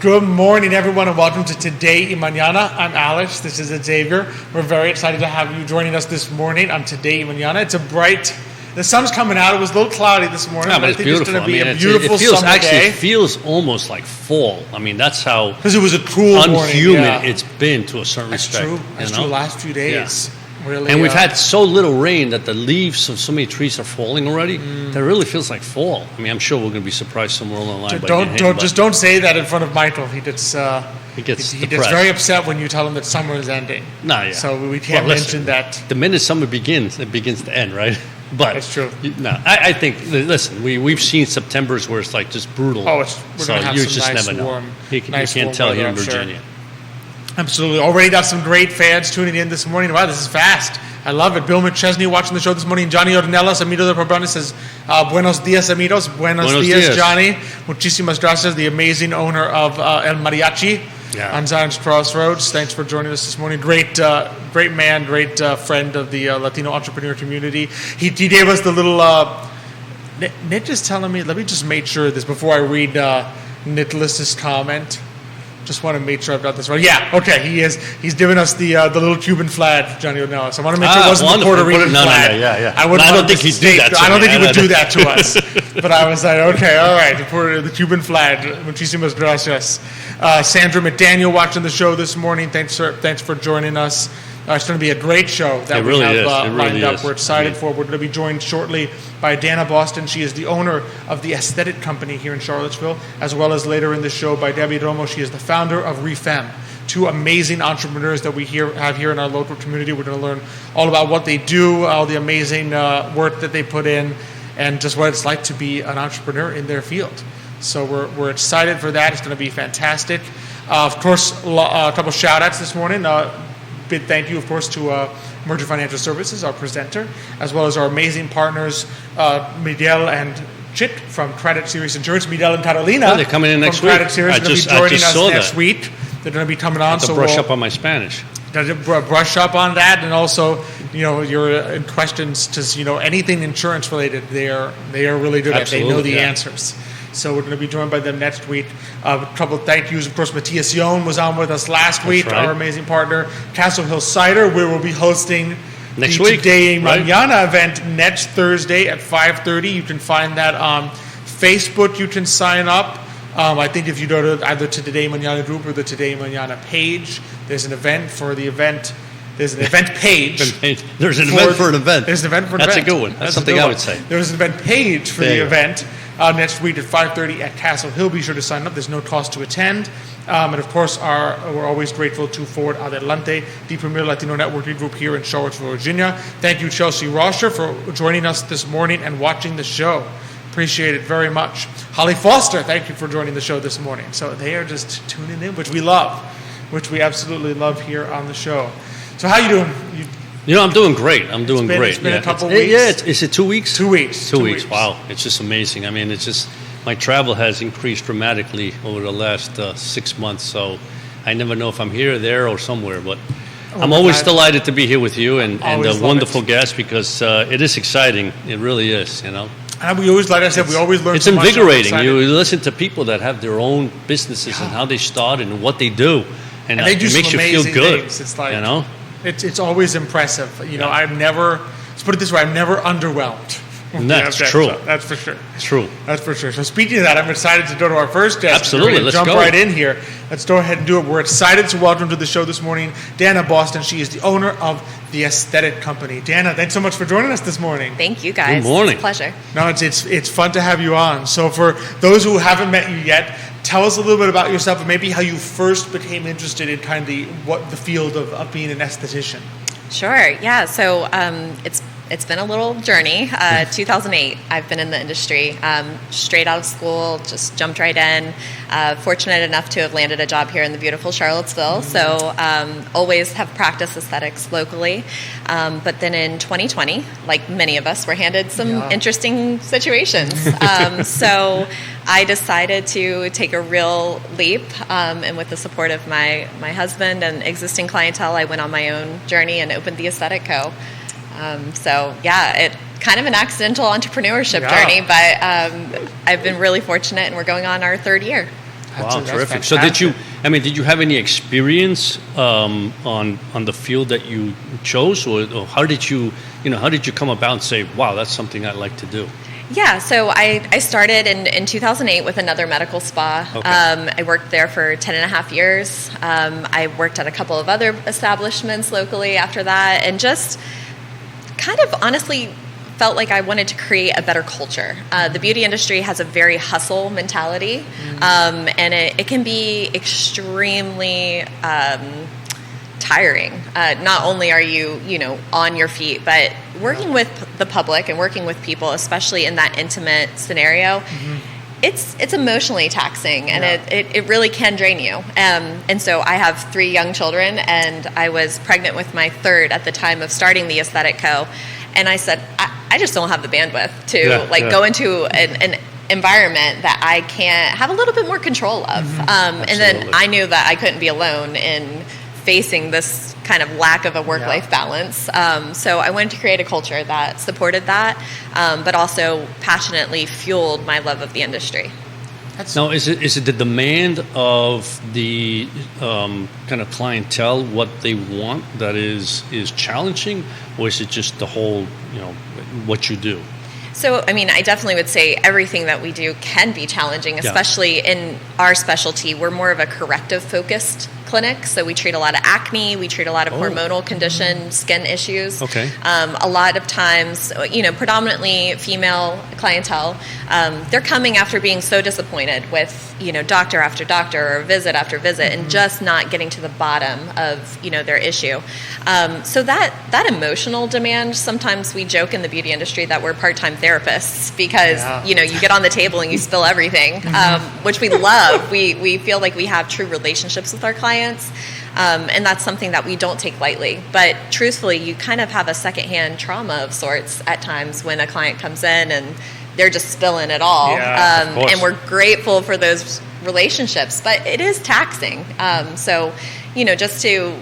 Good morning, everyone, and welcome to Today y Mañana. I'm Alex. This is Xavier. We're very excited to have you joining us this morning on Today y Mañana. It's a bright. The sun's coming out. It was a little cloudy this morning, but I think it's going to be a beautiful summer day. It feels almost like fall. I mean, that's how because it was a cool unhumid morning, it's been to a certain respect. True. That's true. The last few days. Yeah. Really, and we've had so little rain that the leaves of so many trees are falling already. That really feels like fall. I mean, I'm sure we're going to be surprised somewhere along the line. Don't say that in front of Michael. He gets very upset when you tell him that summer is ending. No, yeah. So we can't mention that. The minute summer begins, it begins to end, right? But that's true. No, I think. Listen, we've seen Septembers where it's like just brutal. We're so gonna have you some just nice, never know. warm, you can't tell here in Virginia. Sure. Absolutely. Already got some great fans tuning in this morning. Wow, this is fast. I love it. Bill McChesney watching the show this morning. Johnny Ornelas, amigo de Pobrana, says, buenos dias, amigos. Buenos dias, Johnny. Muchísimas gracias. The amazing owner of El Mariachi on Zion's Crossroads. Thanks for joining us this morning. Great man, great friend of the Latino entrepreneur community. He gave us the little... Nit is telling me... Let me just make sure of this before I read Nicholas's comment. Just want to make sure I've got this right. Yeah, okay, he is. He's giving us the little Cuban flag, Johnny O'Neill. So I want to make sure it wasn't the Puerto Rican flag. Yeah. I don't think he'd do that. I don't think he would do that to us. But I was like, okay, all right, the Cuban flag. Muchísimas gracias. Sandra McDaniel watching the show this morning. Thanks for joining us. It's going to be a great show that we have lined up. We're excited for. We're going to be joined shortly by Dannah Boston. She is the owner of the Esthetic company here in Charlottesville, as well as later in the show by Gaby Romo. She is the founder of Refemme, two amazing entrepreneurs that we have here in our local community. We're going to learn all about what they do, all the amazing work that they put in, and just what it's like to be an entrepreneur in their field. So we're excited for that. It's going to be fantastic. Of course, a couple shout-outs this morning. Big thank you, of course, to Emergent Financial Services, our presenter, as well as our amazing partners, Miguel and Chit from Craddock Series Insurance. Miguel and Carolina they're coming in next week. Craddock Series are going to be joining us next week. They're going to be coming on. So brush up on my Spanish. Brush up on that, and also, your questions to anything insurance related. They are really good at. They know the answers. So we're going to be joined by them next week. A couple of thank yous. Of course, Matthias was on with us last week, our amazing partner. Castle Hill Cider, where we'll be hosting next week. Today Mañana event next Thursday at 5:30. You can find that on Facebook. You can sign up. I think if you go to either to Today Mañana group or the Today Mañana page, there's an event for the event. There's an event page. There's an event for an event. There's an event for an event. That's a good one. That's something I would say. There's an event page for the event. Next week at 5:30 at Castle Hill. Be sure to sign up. There's no cost to attend. And of course, we're always grateful to Forward Adelante, the premier Latino networking group here in Charlottesville, Virginia. Thank you, Chelsea Rosher, for joining us this morning and watching the show. Appreciate it very much. Holly Foster, thank you for joining the show this morning. So they are just tuning in, which we love, which we absolutely love here on the show. So how you doing? I'm doing great. It's been a couple weeks. Yeah, is it 2 weeks? 2 weeks. 2 weeks. Wow, it's just amazing. I mean, it's just my travel has increased dramatically over the last 6 months. So I never know if I'm here, there, or somewhere. But I'm always delighted to be here with you and a wonderful guest because it is exciting. It really is. And we always, like I said, we always learn. It's so invigorating. You listen to people that have their own businesses and how they started and what they do, and they do it makes you feel good. Things. It's like It's always impressive. Let's put it this way, I'm never underwhelmed. That's true. That's for sure. True. That's for sure. So speaking of that, I'm excited to go to our first guest. Absolutely. Let's jump right in here. Let's go ahead and do it. We're excited to welcome to the show this morning Dannah Boston. She is the owner of the Esthetic company. Dannah, thanks so much for joining us this morning. Thank you, guys. Good morning. It's a pleasure. No, it's fun to have you on. So for those who haven't met you yet, tell us a little bit about yourself and maybe how you first became interested in kind of the field of being an esthetician. Sure. Yeah. So it's been a little journey. 2008, I've been in the industry. Straight out of school, just jumped right in. Fortunate enough to have landed a job here in the beautiful Charlottesville. So always have practiced aesthetics locally. But then in 2020, like many of us, were handed some interesting situations. So I decided to take a real leap, and with the support of my husband and existing clientele, I went on my own journey and opened the Aesthetic Co. It kind of an accidental entrepreneurship journey, but I've been really fortunate, and we're going on our third year. Wow, terrific. So did you have any experience on the field that you chose, or how did you come about and say, wow, that's something I'd like to do? Yeah, so I started in 2008 with another medical spa. Okay. I worked there for 10 and a half years. I worked at a couple of other establishments locally after that, and just kind of honestly felt like I wanted to create a better culture. The beauty industry has a very hustle mentality, and it can be extremely tiring. Not only are you on your feet, but working with the public and working with people, especially in that intimate scenario, it's emotionally taxing, and it really can drain you. And so I have 3 young children, and I was pregnant with my 3rd at the time of starting the Esthetic Co. And I said, I just don't have the bandwidth to go into an environment that I can't have a little bit more control of. And then I knew that I couldn't be alone in facing this kind of lack of a work-life balance. So I wanted to create a culture that supported that, but also passionately fueled my love of the industry. Now, is it the demand of the kind of clientele, what they want, that is challenging, or is it just the whole, what you do? So, I definitely would say everything that we do can be challenging, especially in our specialty. We're more of a corrective-focused clinic, so we treat a lot of acne, we treat a lot of hormonal conditions, skin issues. Okay. A lot of times, predominantly female clientele, they're coming after being so disappointed with, doctor after doctor or visit after visit, and just not getting to the bottom of, their issue. So that emotional demand, sometimes we joke in the beauty industry that we're part-time therapists because, you get on the table and you spill everything, which we love. We feel like we have true relationships with our clients. And that's something that we don't take lightly. But truthfully, you kind of have a secondhand trauma of sorts at times when a client comes in and they're just spilling it all. And we're grateful for those relationships, but it is taxing. So, just to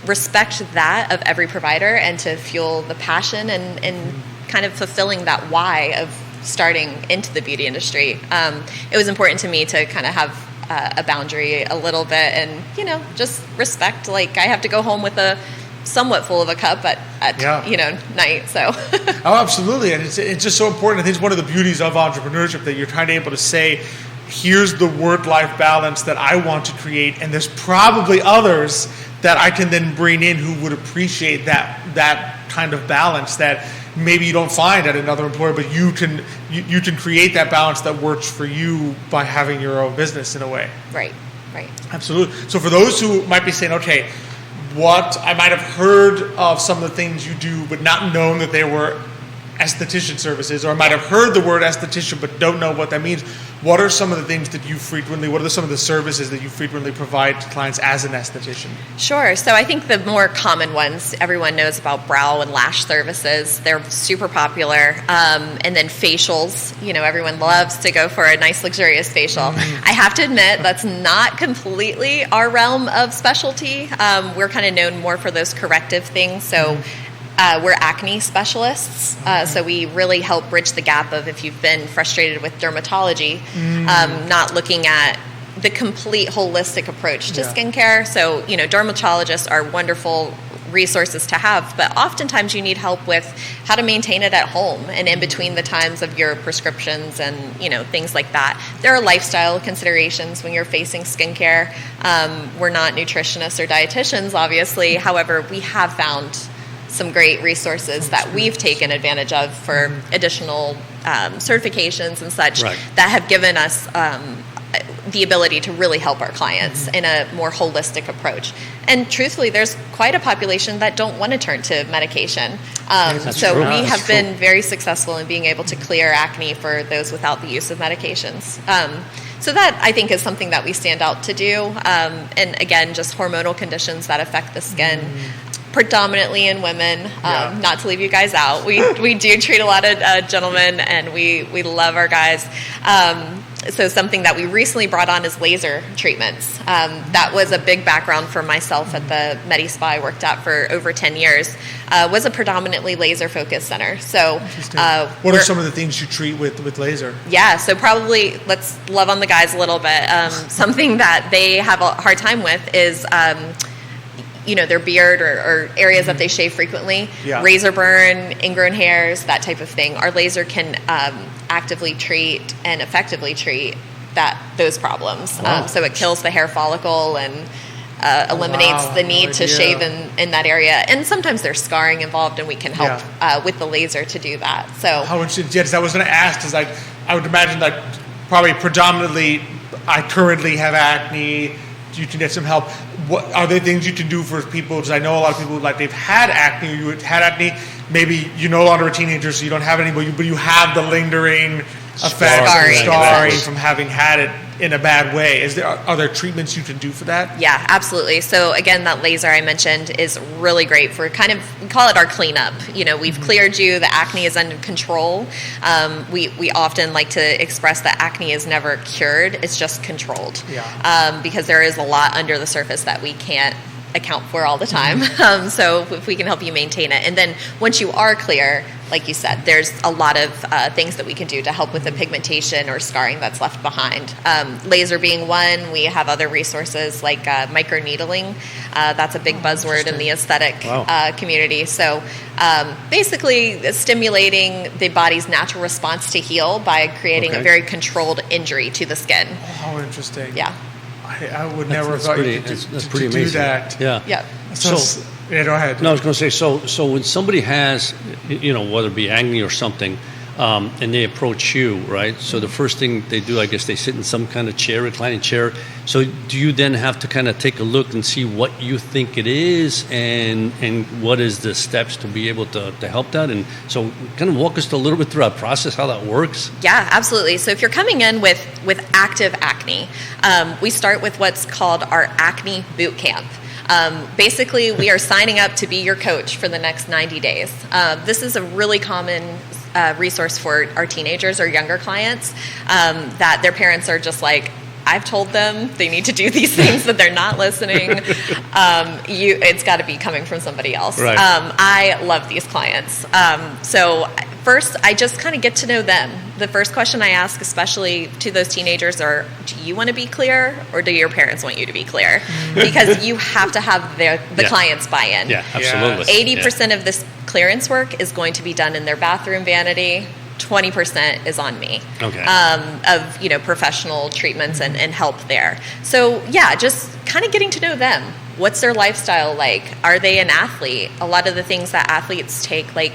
respect that of every provider and to fuel the passion and kind of fulfilling that why of starting into the beauty industry, it was important to me to kind of have a boundary a little bit and, just respect, like I have to go home with a somewhat full of a cup at night. So. Oh, absolutely. And it's just so important. I think it's one of the beauties of entrepreneurship that you're trying to able to say, here's the work-life balance that I want to create. And there's probably others that I can then bring in who would appreciate that kind of balance that maybe you don't find at another employer, but you can create that balance that works for you by having your own business in a way. Right. Absolutely. So for those who might be saying, okay, what I might have heard of some of the things you do, but not known that they were esthetician services, or I might have heard the word esthetician, but don't know what that means. What are some of the things that what are some of the services that you frequently provide to clients as an esthetician? Sure. So I think the more common ones, everyone knows about brow and lash services. They're super popular. And then facials, everyone loves to go for a nice luxurious facial. I have to admit, that's not completely our realm of specialty. We're kind of known more for those corrective things. So we're acne specialists, so we really help bridge the gap of if you've been frustrated with dermatology, not looking at the complete holistic approach to skincare. So, dermatologists are wonderful resources to have, but oftentimes you need help with how to maintain it at home and in between the times of your prescriptions and, things like that. There are lifestyle considerations when you're facing skincare. We're not nutritionists or dietitians, obviously. However, we have found some great resources that we've taken advantage of for additional certifications and such that have given us the ability to really help our clients in a more holistic approach. And truthfully, there's quite a population that don't want to turn to medication. So we have been very successful in being able to clear acne for those without the use of medications. So that, I think, is something that we stand out to do. And again, just hormonal conditions that affect the skin. predominantly in women, not to leave you guys out. We do treat a lot of gentlemen, and we love our guys. So something that we recently brought on is laser treatments. That was a big background for myself at the Medi Spa I worked at for over 10 years. Was a predominantly laser-focused center. So, what are some of the things you treat with laser? Yeah, so probably let's love on the guys a little bit. Something that they have a hard time with is their beard or areas that they shave frequently, razor burn, ingrown hairs, that type of thing. Our laser can actively treat and effectively treat those problems. Wow. So it kills the hair follicle and eliminates the need to shave in that area. And sometimes there's scarring involved, and we can help with the laser to do that. So how much? Yes, I was going to ask. Is I would imagine probably predominantly I currently have acne. You can get some help. What are there things you can do for people? Because I know a lot of people they've had acne. Or you had acne. Maybe you're no longer a teenager, so you don't have any, but you have the lingering effects, scarring from having had it in a bad way. Are there treatments you can do for that? Yeah, absolutely. So again, that laser I mentioned is really great for we call it our cleanup. We've cleared you, the acne is under control. We often like to express that acne is never cured, it's just controlled. Because there is a lot under the surface that we can't account for all the time. So if we can help you maintain it. And then once you are clear, like you said, there's a lot of things that we can do to help with the pigmentation or scarring that's left behind. Laser being one, we have other resources like microneedling. That's a big buzzword in the aesthetic community. So basically stimulating the body's natural response to heal by creating a very controlled injury to the skin. Oh, how interesting. Yeah. I would never have thought you could do that. Yeah. So go ahead. No, I was going to say, so when somebody has, whether it be acne or something, and they approach you, right? So the first thing they do, I guess they sit in some kind of chair, reclining chair. So do you then have to kind of take a look and see what you think it is and what is the steps to be able to help that? And so kind of walk us a little bit through that process, how that works. Yeah, absolutely. So if you're coming in with active acne, we start with what's called our acne boot camp. Basically, we are signing up to be your coach for the next 90 days. This is a really common resource for our teenagers or younger clients that their parents are just like, I've told them they need to do these things, but they're not listening. It's got to be coming from somebody else. Right. I love these clients. So first, I just kind of get to know them. The first question I ask, especially to those teenagers, are, do you want to be clear or do your parents want you to be clear? Because you have to have the client's buy-in. Yeah, absolutely. 80% of this clearance work is going to be done in their bathroom vanity. 20% is on me of professional treatments and help there. So just kind of getting to know them. What's their lifestyle like? Are they an athlete? A lot of the things that athletes take, like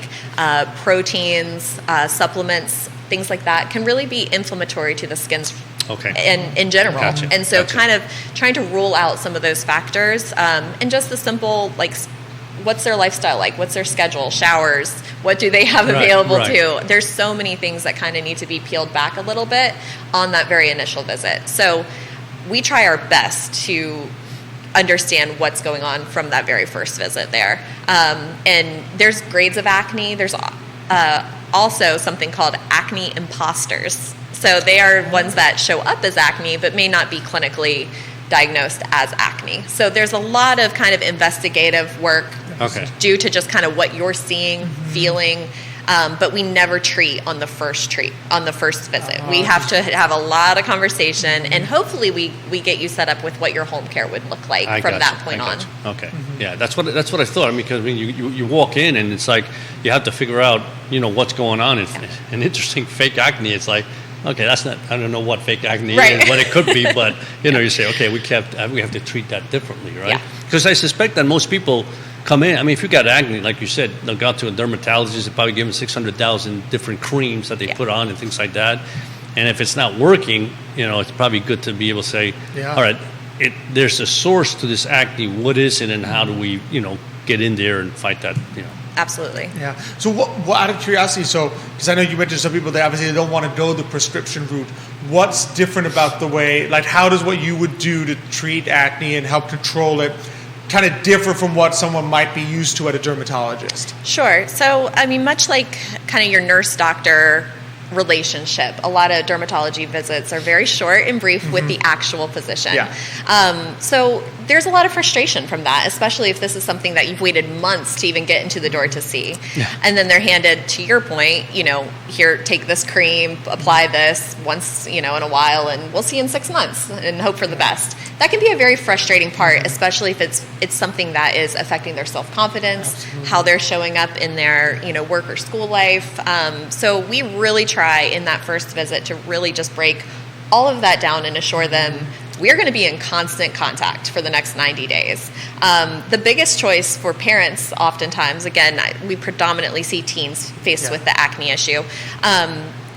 proteins, supplements, things like that, can really be inflammatory to the skin's in general. Gotcha. And so kind of trying to rule out some of those factors and just the simple, like, what's their lifestyle like? What's their schedule? Showers? What do they have available too? There's so many things that kind of need to be peeled back a little bit on that very initial visit. So we try our best to understand what's going on from that very first visit there. And there's grades of acne. There's also something called acne imposters. So they are ones that show up as acne but may not be clinically diagnosed as acne. So there's a lot of kind of investigative work due to just kind of what you're seeing, feeling, but we never treat on the first visit. We have to have a lot of conversation, and hopefully we get you set up with what your home care would look like from that point on. Okay, yeah, that's what I thought. Because you walk in and it's like you have to figure out what's going on. And interesting, fake acne. It's like, okay, that's not. I don't know what fake acne is, what it could be, but you say, okay, we have to treat that differently, right? Because I suspect that most people come in. I mean, if you got acne, like you said, they'll go to a dermatologist. They probably give them 600,000 different creams that they put on and things like that. And if it's not working, it's probably good to be able to say, all right, there's a source to this acne. What is it, and how do we, get in there and fight that? Absolutely. Yeah. So what out of curiosity, because I know you mentioned some people, they obviously don't want to go the prescription route. What's different about the way, like how does what you would do to treat acne and help control it kind of differ from what someone might be used to at a dermatologist? Sure. So, I mean, much like kind of your nurse-doctor relationship, a lot of dermatology visits are very short and brief with the actual physician. Yeah. So there's a lot of frustration from that, especially if this is something that you've waited months to even get into the door to see. Yeah. And then they're handed, to your point, here, take this cream, apply this once, in a while, and we'll see you in 6 months and hope for the best. That can be a very frustrating part, especially if it's something that is affecting their self-confidence, how they're showing up in their, work or school life. So we really try in that first visit to really just break all of that down and assure them we're going to be in constant contact for the next 90 days. The biggest choice for parents oftentimes, again, we predominantly see teens faced with the acne issue.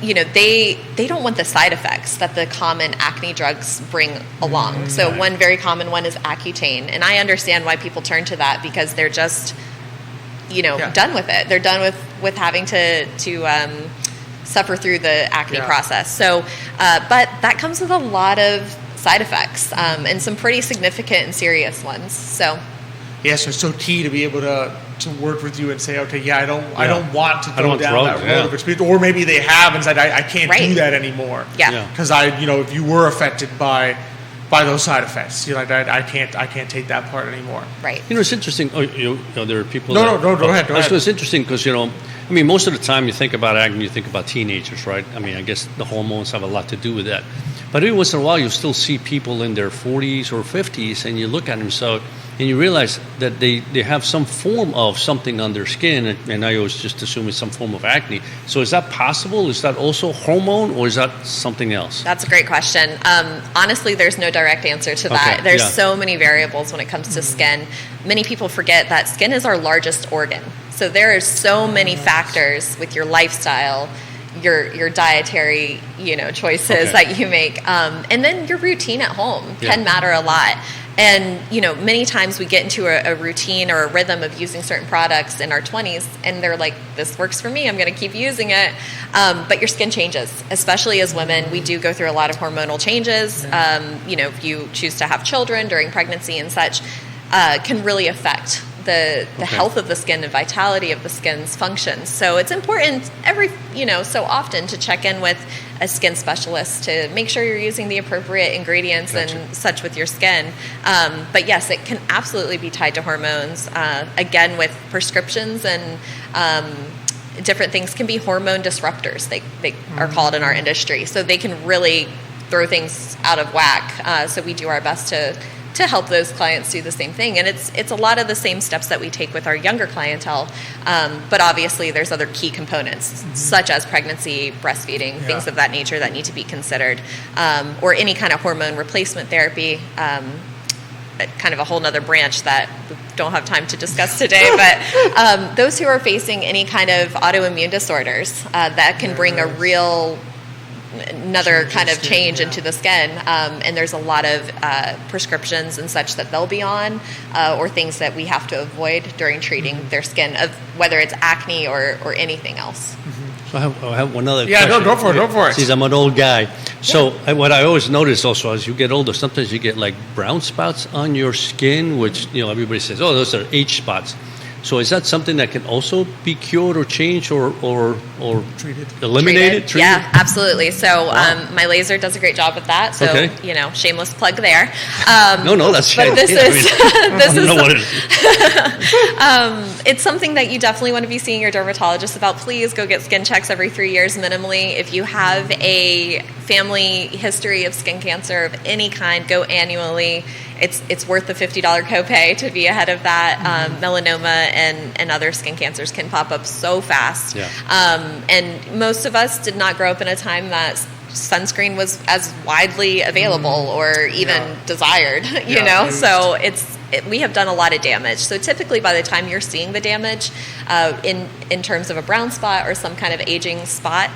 They don't want the side effects that the common acne drugs bring along. So one very common one is Accutane. And I understand why people turn to that, because they're just, done with it. They're done with having to suffer through the acne process. So, but that comes with a lot of side effects, and some pretty significant and serious ones. So, so it's so key to be able to work with you and say, okay, I don't want to go down that road of experience, or maybe they have and said, I can't do that anymore. Because if you were affected by those side effects, I can't take that part anymore. Right. It's interesting. There are people. No, go ahead. It's interesting because most of the time you think about acne, you think about teenagers, right? I guess the hormones have a lot to do with that. But every once in a while, you still see people in their 40s or 50s, and you look at them and you realize that they have some form of something on their skin, and I always just assume it's some form of acne. So is that possible? Is that also hormone, or is that something else? That's a great question. Honestly, there's no direct answer to that. Okay, there's so many variables when it comes to skin. Many people forget that skin is our largest organ. So there are so many factors with your lifestyle, your dietary, choices that you make, and then your routine at home can matter a lot. And, many times we get into a routine or a rhythm of using certain products in our 20s, and they're like, this works for me, I'm going to keep using it. But your skin changes, especially as women. We do go through a lot of hormonal changes. If you choose to have children during pregnancy and such, can really affect the health of the skin and vitality of the skin's functions. So it's important so often to check in with a skin specialist to make sure you're using the appropriate ingredients and such with your skin. But yes, it can absolutely be tied to hormones. Again, with prescriptions and different things can be hormone disruptors. They are called in our industry. So they can really throw things out of whack. So we do our best to help those clients do the same thing. And it's a lot of the same steps that we take with our younger clientele. But obviously there's other key components, such as pregnancy, breastfeeding, things of that nature that need to be considered, or any kind of hormone replacement therapy, kind of a whole nother branch that we don't have time to discuss today. But those who are facing any kind of autoimmune disorders that can bring another kind of change into the skin, and there's a lot of prescriptions and such that they'll be on, or things that we have to avoid during treating their skin, of whether it's acne or anything else. So I have one other question. Go for it. Since I'm an old guy. So what I always notice also, as you get older, sometimes you get like brown spots on your skin, which everybody says, oh, those are age spots. So is that something that can also be cured or changed or treated, eliminated? Treated? Yeah, absolutely. So my laser does a great job with that. So shameless plug there. No, that's but shameless. This is what it is. It's something that you definitely want to be seeing your dermatologist about. Please go get skin checks every 3 years minimally. If you have a family history of skin cancer of any kind, go annually. It's worth the $50 copay to be ahead of that. Melanoma and other skin cancers can pop up so fast. Yeah. And most of us did not grow up in a time that sunscreen was as widely available or even desired, So we have done a lot of damage. So typically by the time you're seeing the damage in terms of a brown spot or some kind of aging spot,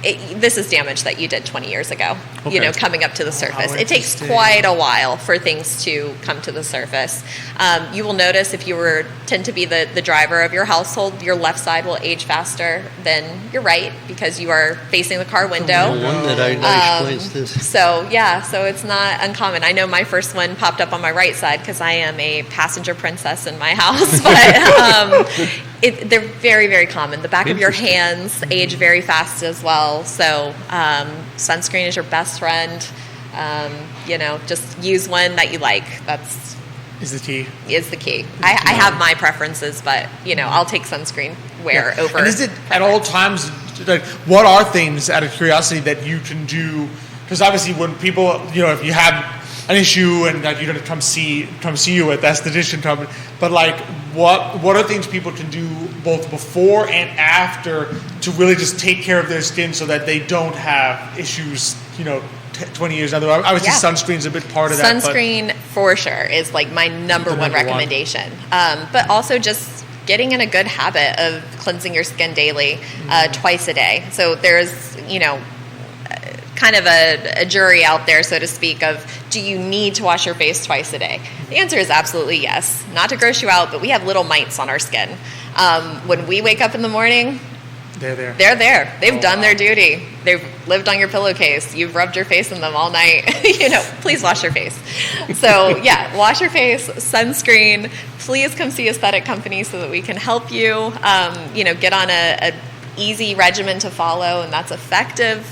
this is damage that you did 20 years ago, Okay. coming up to the surface. It takes interesting. quite a while for things to come to the surface. You will notice if you tend to be the driver of your household, your left side will age faster than your right because you are facing the car window. No wonder that explains this. So it's not uncommon. I know my first one popped up on my right side because I am a passenger princess in my house, but they're very, very common. The back of your hands age very fast as well. So sunscreen is your best friend. Just use one that you like. Is the key. Is the key. I have my preferences, but I'll take sunscreen wear over. And is it at all times, like, what are things out of curiosity that you can do? Because obviously when people, if you have an issue and that you're going to come see you at the esthetician company, but like what are things people can do both before and after to really just take care of their skin so that they don't have issues 20 years down the road? Obviously sunscreen's a big part of that. Sunscreen for sure is like my number one recommendation. But also just getting in a good habit of cleansing your skin daily, twice a day. So there's kind of a jury out there, so to speak, of do you need to wash your face twice a day? The answer is absolutely yes. Not to gross you out, but we have little mites on our skin. When we wake up in the morning, They're there. they're there. They've done their duty. They've lived on your pillowcase. You've rubbed your face in them all night. Please wash your face. So wash your face, sunscreen. Please come see Aesthetic Company so that we can help you. Get on a easy regimen to follow, and that's effective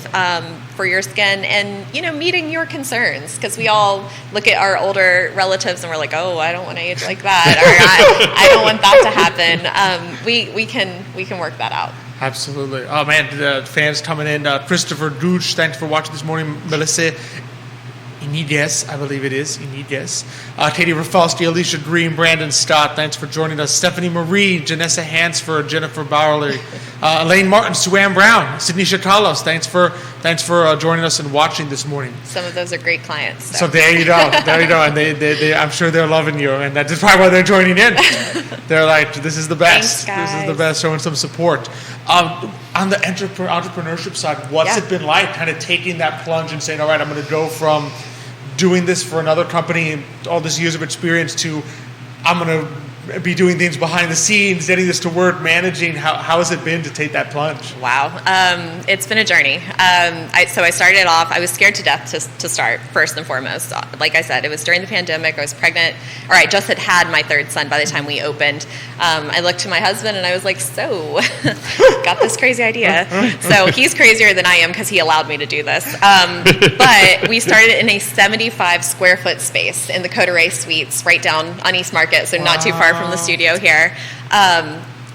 for your skin and meeting your concerns, because we all look at our older relatives and we're like, oh, I don't want to age like that, or I don't want that to happen. We can work that out. Absolutely. Oh man, the fans coming in. Christopher Gooch, thanks for watching this morning. Melissa Iniguez, I believe it is. Iniguez. Katie Rafalski, Alicia Green, Brandon Scott, thanks for joining us. Stephanie Marie, Janessa Hansford, Jennifer Bowerly, Elaine Martin, Sue Ann Brown, Sydney Chakalos, thanks for joining us and watching this morning. Some of those are great clients. So there you go. And they I'm sure they're loving you, and that's probably why they're joining in. They're like, this is the best. Thanks, this is the best, showing some support. On the entrepreneurship side, what's it been like kind of taking that plunge and saying, all right, I'm going to go from doing this for another company, all these years of experience, to I'm going to be doing things behind the scenes, getting this to work, managing. How has it been to take that plunge? Wow. It's been a journey. So I started off, I was scared to death to start, first and foremost. Like I said, it was during the pandemic. I was pregnant, or I just had my third son by the time we opened. I looked to my husband and I was like, so, got this crazy idea. So he's crazier than I am because he allowed me to do this. But we started in a 75 square foot space in the Coteray Suites right down on East Market, so not too far from the studio here.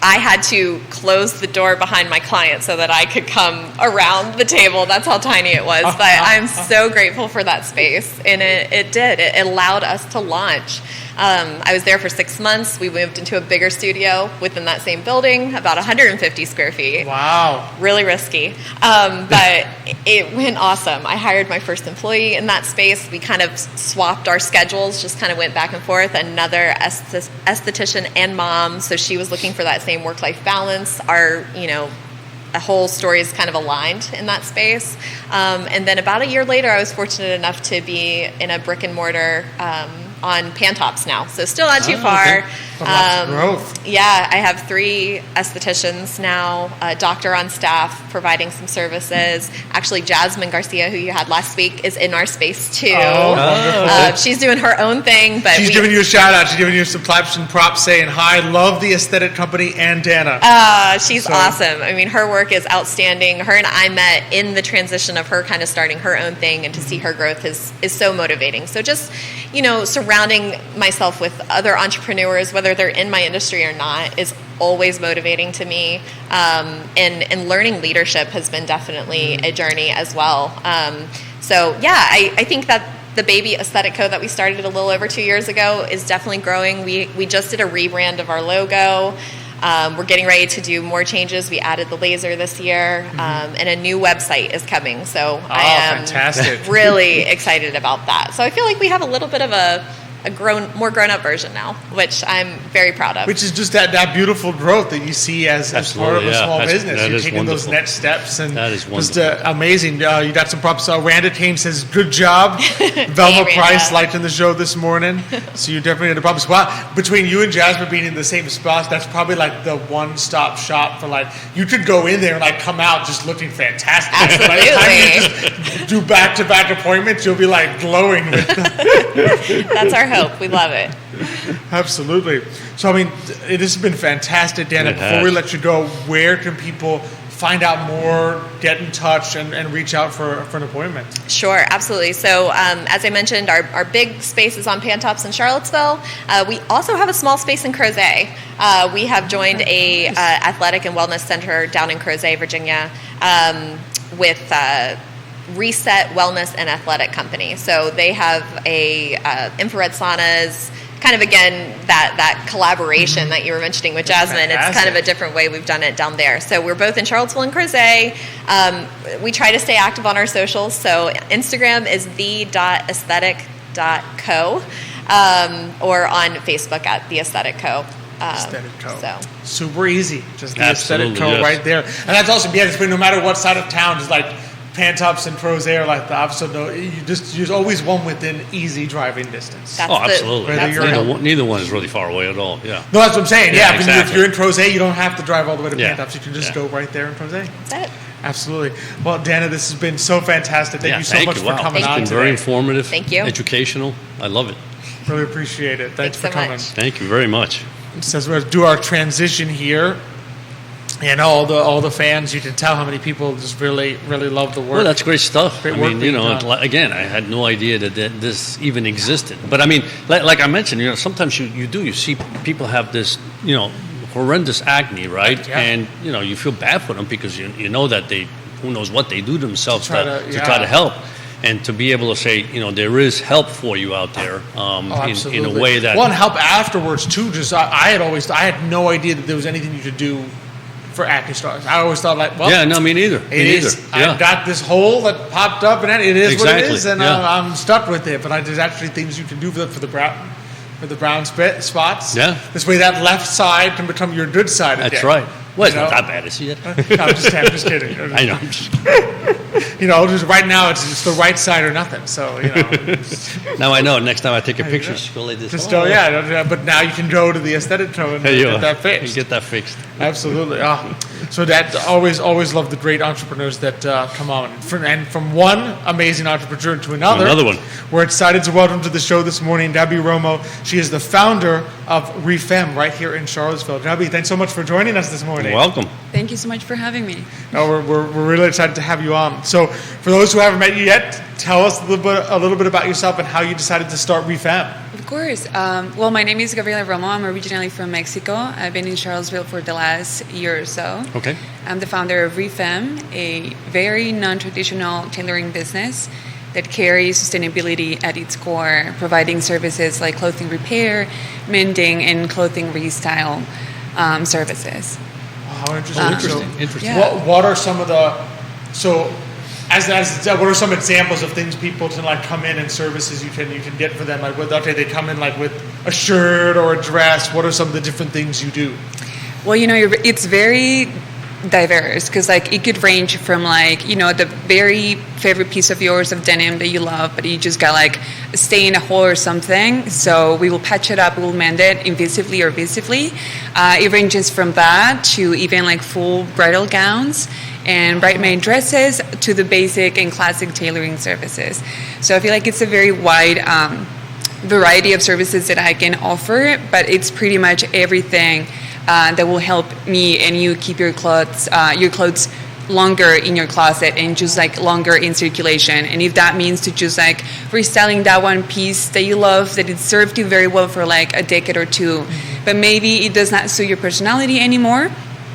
I had to close the door behind my client so that I could come around the table. That's how tiny it was. But I'm so grateful for that space. And it allowed us to launch. I was there for 6 months. We moved into a bigger studio within that same building, about 150 square feet. Wow. Really risky. But it went awesome. I hired my first employee in that space. We kind of swapped our schedules, just kind of went back and forth. Another esthetician and mom, so she was looking for that same work-life balance. Our, a whole story is kind of aligned in that space. And then about a year later, I was fortunate enough to be in a brick and mortar on Pantops now, so still not too far. Okay. Lots of growth. Yeah, I have 3 estheticians now, a doctor on staff providing some services. Actually, Jasmine Garcia, who you had last week, is in our space too. She's doing her own thing, but she's giving you a shout out. She's giving you some claps and props, saying hi. Love the Aesthetic Company and Dannah. She's awesome. I mean, her work is outstanding. Her and I met in the transition of her kind of starting her own thing, and to see her growth is so motivating. So just surrounding myself with other entrepreneurs, whether they're in my industry or not, is always motivating to me. And learning leadership has been definitely a journey as well. I think that the baby aesthetic co that we started a little over 2 years ago is definitely growing. We just did a rebrand of our logo. We're getting ready to do more changes. We added the laser this year, and a new website is coming. So I am fantastic. really excited about that. So I feel like we have a little bit of a more grown up version now, which I'm very proud of. Which is just that beautiful growth that you see as part of a small business. You're taking those next steps, and that is just amazing. You got some props. Randa Kane says, "Good job." Velma Hey, Price liked in the show this morning, so you definitely had the props. Wow, between you and Jasmine being in the same spot, that's probably like the one-stop shop for like you could go in there and like come out just looking fantastic. Absolutely. By the time you just do back-to-back appointments, you'll be like glowing with That's our hope. We love it. Absolutely. So, I mean, it has been fantastic, Dannah. Before we let you go, where can people find out more, get in touch, and reach out for an appointment? Sure, absolutely. So, as I mentioned, our big space is on Pantops in Charlottesville. We also have a small space in Crozet. We have joined a athletic and wellness center down in Crozet, Virginia, with Reset Wellness and Athletic Company. So they have a infrared saunas, kind of again that collaboration that you were mentioning with Jasmine. Fantastic. It's kind of a different way we've done it down there. So we're both in Charlottesville and Crozet. We try to stay active on our socials. So Instagram is the.aesthetic.co or on Facebook at the Aesthetic Co. Aesthetic Co. So super easy, just the Absolutely, Aesthetic Co. yes. right there, and that's awesome. Yeah, it's been no matter what side of town, it's like Pantops and Crozet are like the opposite. No, there's always one within easy driving distance. That's absolutely. that's Neither one is really far away at all. Yeah. No, that's what I'm saying. Yeah, exactly. If you're in Crozet, you don't have to drive all the way to Yeah. Pantops. You can just go right there in Crozet. That's it. Absolutely. Well, Dannah, this has been so fantastic. Thank you so much for coming It's on been today. very informative. Thank you. Educational. I love it. Really appreciate it. Thanks for so coming. much. Thank you very much. Just as we do our transition here, and all the fans, you can tell how many people just really love the work. Well, that's great stuff. Great I work mean, being done. again, I had no idea that this even existed. But I mean, like I mentioned, sometimes you see people have this, horrendous acne, right? Yeah. And you feel bad for them because you know that who knows what they do to themselves to try to help. And to be able to say, there is help for you out there in a way that... Well, and help afterwards, too. Just I had no idea that there was anything you could do for acne scars. I always thought Yeah, no, me neither. I've got this hole that popped up, and it is what it is, and yeah. I'm stuck with it. But there's actually things you can do for the brown spots. Yeah. This way that left side can become your good side again. That's right. Well, it's not that bad, is it? No, I'm just kidding. I know. Just right now it's just the right side or nothing. So Now I know. Next time I take a picture, just go like this. just but now you can go to the Aesthetic Co and get that fixed. And get that fixed. Absolutely. So that always love the great entrepreneurs that come on, and from one amazing entrepreneur to another one. We're excited to welcome to the show this morning Gaby Romo. She is the founder of Refemme right here in Charlottesville. Gaby, thanks so much for joining us this morning. You're welcome. Thank you so much for having me. No, we're really excited to have you on. So, for those who haven't met you yet, tell us a little bit about yourself and how you decided to start Refemme. Of course. Well, my name is Gaby Romo. I'm originally from Mexico. I've been in Charlottesville for the last year or so. Okay. I'm the founder of Refemme, a very non-traditional tailoring business that carries sustainability at its core, providing services like clothing repair, mending, and clothing restyle services. How interesting. Interesting. Yeah. What are some of the what are some examples of things people can come in and services you can get for them? They come in with a shirt or a dress. What are some of the different things you do? Well, it's very diverse because it could range from the very favorite piece of yours of denim that you love, but you just got a stain in a hole or something. So we will patch it up, we will mend it invisively or visively. It ranges from that to even full bridal gowns and bridesmaid dresses to the basic and classic tailoring services. So I feel like it's a very wide variety of services that I can offer, but it's pretty much everything that will help me and you keep your clothes longer in your closet and just longer in circulation. And if that means to just restyling that one piece that you love, that it served you very well for a decade or two, but maybe it does not suit your personality anymore,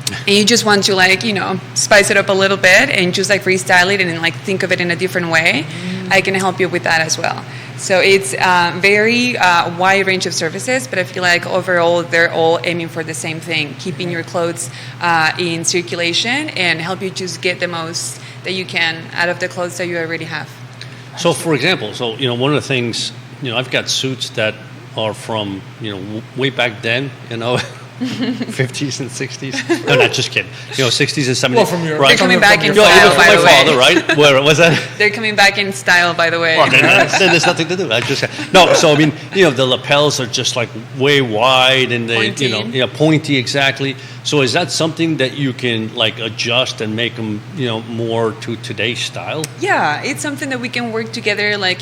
and you just want to spice it up a little bit and just restyle it and think of it in a different way, I can help you with that as well. So it's a very wide range of services, but I feel overall they're all aiming for the same thing, keeping your clothes in circulation and help you just get the most that you can out of the clothes that you already have. So, for example, one of the things, I've got suits that are from, way back then, 50s and 60s. No, not just kidding. 60s and 70s. Well, from your, right. They're coming back in Even style, from by my the way. father, right? Where was that? They're coming back in style, by the way. Well, then there's nothing to do. So I mean, the lapels are just like way wide and they, Pointy. pointy exactly. So is that something that you can like adjust and make them, more to today's style? Yeah, it's something that we can work together, like,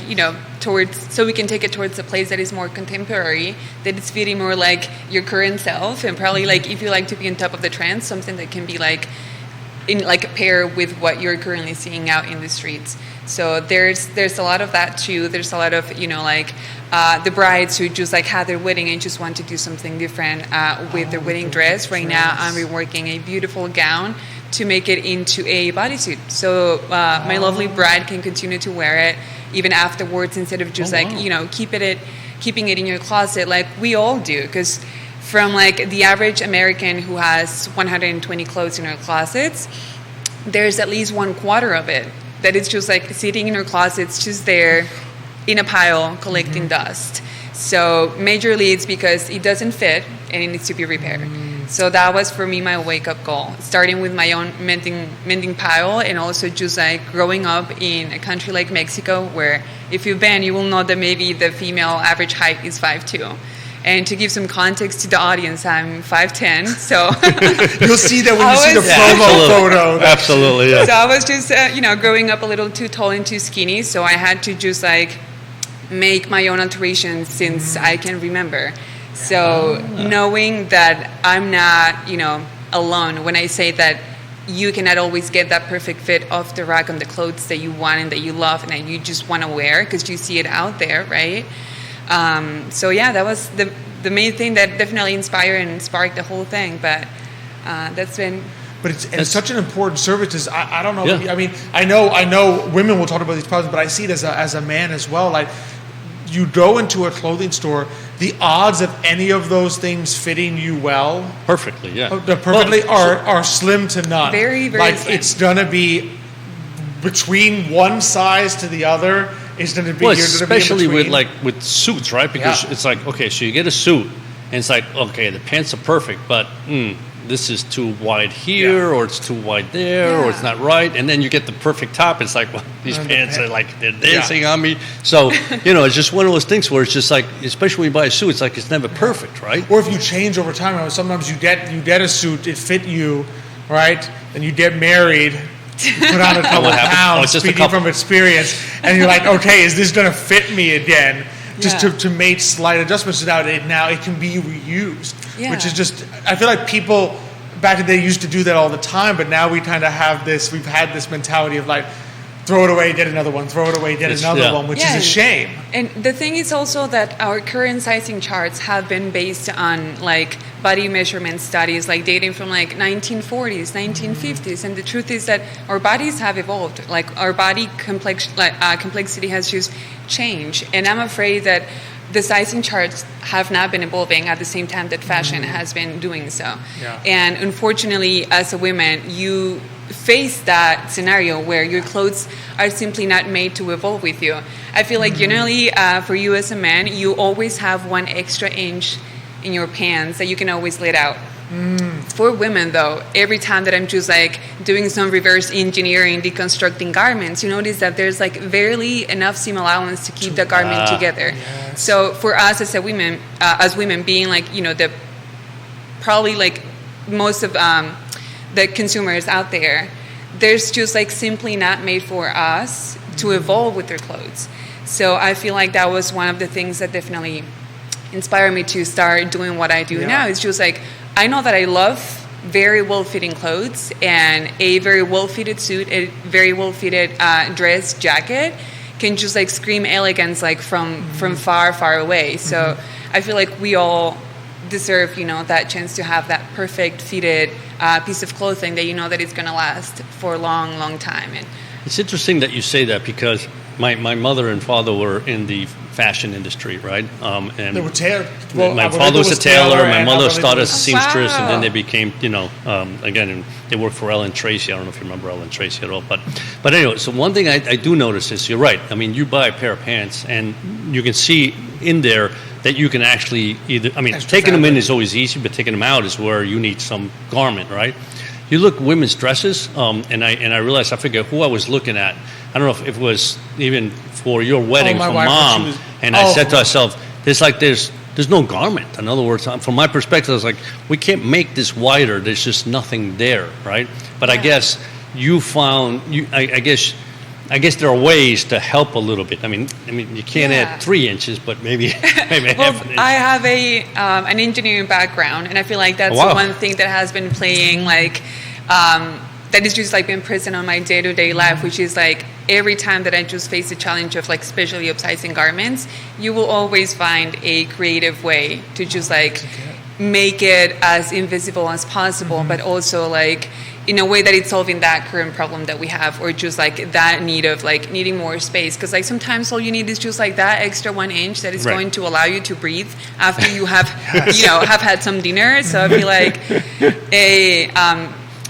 towards, so we can take it towards a place that is more contemporary, that is fitting more like your current self, and probably like if you like to be on top of the trend, something that can be like in like a pair with what you're currently seeing out in the streets. So there's a lot of that too. There's a lot of the brides who just like had their wedding and just want to do something different with their wedding dress. Right now I'm reworking a beautiful gown to make it into a bodysuit. So my lovely bride can continue to wear it even afterwards, instead of just keeping it in your closet like we all do. Because from like the average American who has 120 clothes in her closets, there's at least 1/4 of it that is just like sitting in her closets, just there in a pile collecting dust. So majorly it's because it doesn't fit and it needs to be repaired. So that was for me my wake-up call, starting with my own mending pile, and also just like growing up in a country like Mexico, where if you've been, you will know that maybe the female average height is 5'2". And to give some context to the audience, I'm 5'10", so you'll see that when you see the promo photo. Absolutely, yeah. So I was just, growing up a little too tall and too skinny, so I had to just like make my own alterations since I can remember. So knowing that I'm not, alone when I say that you cannot always get that perfect fit off the rack on the clothes that you want and that you love and that you just want to wear because you see it out there, right? So yeah, that was the main thing that definitely inspired and sparked the whole thing. But that's been. But it's such an important service. I don't know. Yeah. I mean, I know women will talk about these problems, but I see it as a man as well. Like, you go into a clothing store, the odds of any of those things fitting you well, perfectly, yeah, are slim to none. Very, very like slim. It's gonna be between one size to the other. It's gonna be especially with suits, right? Because it's like, okay, so you get a suit, and it's like, okay, the pants are perfect, but this is too wide here, or it's too wide there, or it's not right. And then you get the perfect top. It's like, well, these pants are like, they're dancing on me. So, it's just one of those things where it's just like, especially when you buy a suit, it's like it's never perfect, right? Or if you change over time, sometimes you get a suit, it fit you, right? Then you get married, you put on a couple of pounds, speaking from experience, and you're like, okay, is this going to fit me again? Just to make slight adjustments to that, now it can be reused, which is just, I feel like people back in the day used to do that all the time, but now we kind of have we've had this mentality of like, throw it away, get another one, throw it away, get another one, which is a shame. And the thing is also that our current sizing charts have been based on like body measurement studies, like dating from like 1940s, 1950s, and the truth is that our bodies have evolved. Like our body complexity has just changed, and I'm afraid that the sizing charts have not been evolving at the same time that fashion has been doing so. Yeah. And unfortunately, as a woman, you face that scenario where your clothes are simply not made to evolve with you. I feel like generally for you as a man, you always have 1 extra inch in your pants that you can always let out. For women though, every time that I'm just like doing some reverse engineering, deconstructing garments, you notice that there's like barely enough seam allowance to keep the garment together. Yes. So for us as women being like, the probably like most of the consumers out there, there's just like simply not made for us to evolve with their clothes. So I feel like that was one of the things that definitely inspired me to start doing what I do now. It's just like, I know that I love very well-fitting clothes, and a very well-fitted suit, a very well-fitted dress jacket can just like scream elegance like from far, far away. So I feel like we all deserve, that chance to have that perfect fitted piece of clothing that that it's going to last for a long, long time. And it's interesting that you say that, because my mother and father were in the fashion industry, right? And they were tailors. My father was a tailor. My mother started as a seamstress, and then they became, again, they worked for Ellen Tracy. I don't know if you remember Ellen Tracy at all, but anyway. So one thing I do notice is, you're right. I mean, you buy a pair of pants, and you can see in there that you can actually either, I mean, Extra taking them in fabric. is always easy, but taking them out is where you need some garment, right? You look women's dresses, and I realized, I forget who I was looking at. I don't know if it was even for your wedding my for wife, Mom, when she was- and I said to myself, there's no garment. In other words, from my perspective, I was like, we can't make this wider. There's just nothing there, right? But I guess you found, I guess there are ways to help a little bit. I mean, you can't add 3 inches, but maybe half an inch. I have an engineering background, and I feel like that's one thing that has been playing that is just like been present on my day-to-day life, which is like every time that I just face the challenge of like especially upsizing garments, you will always find a creative way to just like make it as invisible as possible, but also like in a way that it's solving that current problem that we have, or just like that need of like needing more space. Because like sometimes all you need is just like that extra 1 inch that is going to allow you to breathe after you have, have had some dinner. So I feel like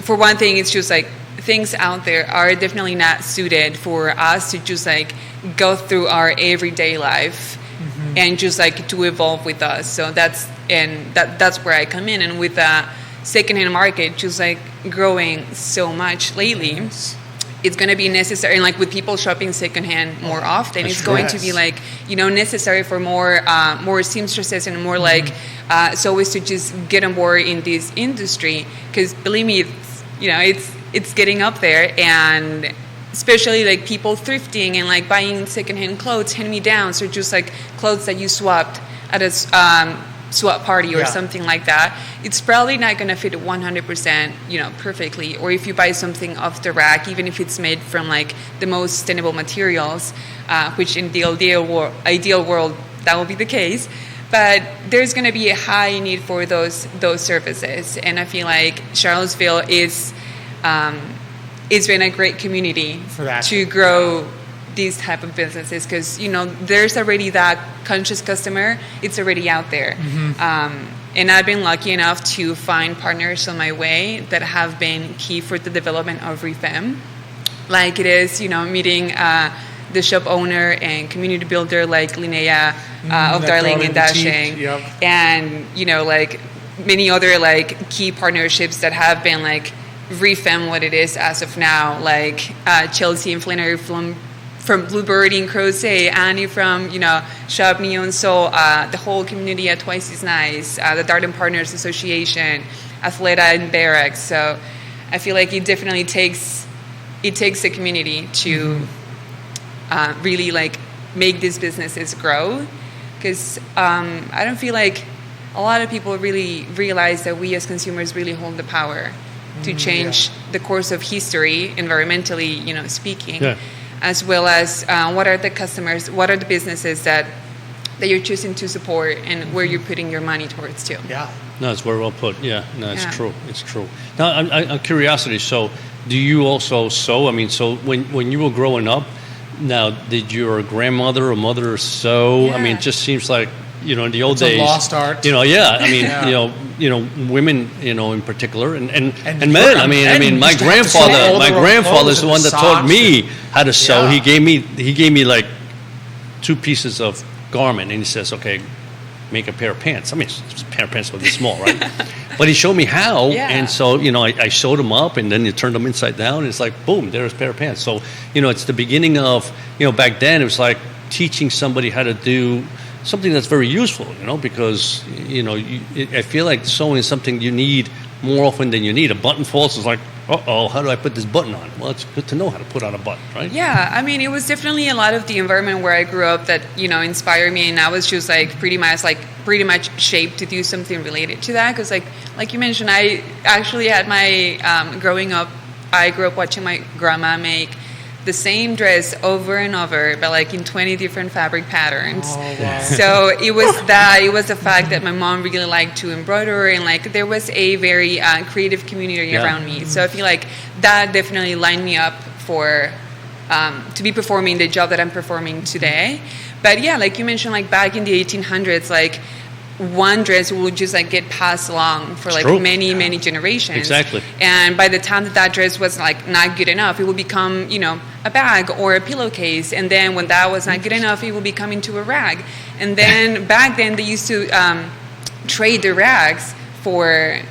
for one thing, it's just like things out there are definitely not suited for us to just like go through our everyday life and just like to evolve with us. So that's where I come in. And with the secondhand market just like growing so much lately, it's going to be necessary, and like with people shopping secondhand more often, it's going to be like necessary for more seamstresses and more like so as to just get on board in this industry, because believe me, it's getting up there. And especially like people thrifting and like buying secondhand clothes, hand-me-downs, or just like clothes that you swapped at a swap party or something like that, it's probably not going to fit 100% perfectly. Or if you buy something off the rack, even if it's made from like the most sustainable materials, which in the ideal world that will be the case, but there's going to be a high need for those services. And I feel like Charlottesville is it's been a great community for that to grow these type of businesses, because there's already that conscious customer. It's already out there. And I've been lucky enough to find partners on my way that have been key for the development of Refemme, like it is meeting the shop owner and community builder like Linnea of Darling and Dashing, and like many other like key partnerships that have been like Refemme what it is as of now, like Chelsea and Flannery from Bluebird and Crozet, Annie from Shop Neon Soul, the whole community at Twice is Nice, the Darden Partners Association, Athleta and Barracks. So I feel like it definitely takes a community to really like make these businesses grow, because I don't feel like a lot of people really realize that we as consumers really hold the power to change the course of history, environmentally speaking. As well as what are the customers, what are the businesses that you're choosing to support, and where you're putting your money towards too. No, it's very well put. It's true. It's true. Now, I'm curiosity. So, do you also sew? I mean, so when you were growing up, now did your grandmother or mother sew? I mean, it just seems like in the old days, a lost art. I mean, women, in particular, and men. I mean, my grandfather is the one that taught me how to sew. He gave me like 2 pieces of garment, and he says, "Okay, make a pair of pants." I mean, a pair of pants were this small, right? But he showed me how, and so I sewed them up, and then you turned them inside down, and it's like boom, there's a pair of pants. So it's the beginning of back then it was like teaching somebody how to do something that's very useful, because I feel like sewing is something you need more often than you need. A button falls, it's like, how do I put this button on? Well, it's good to know how to put on a button, right? Yeah, I mean, it was definitely a lot of the environment where I grew up that inspired me, and I was just like pretty much shaped to do something related to that. Because like you mentioned, I actually had my growing up, I grew up watching my grandma make the same dress over and over, but like in 20 different fabric patterns. Oh, wow. So it was the fact that my mom really liked to embroider, and like there was a very creative community around me. So I feel like that definitely lined me up for to be performing the job that I'm performing today. But yeah, like you mentioned, like back in the 1800s, like one dress will just like get passed along for like many generations. Exactly. And by the time that dress was like not good enough, it will become, you know, a bag or a pillowcase. And then when that was not good enough, it will become into a rag. And then back then they used to trade the rags for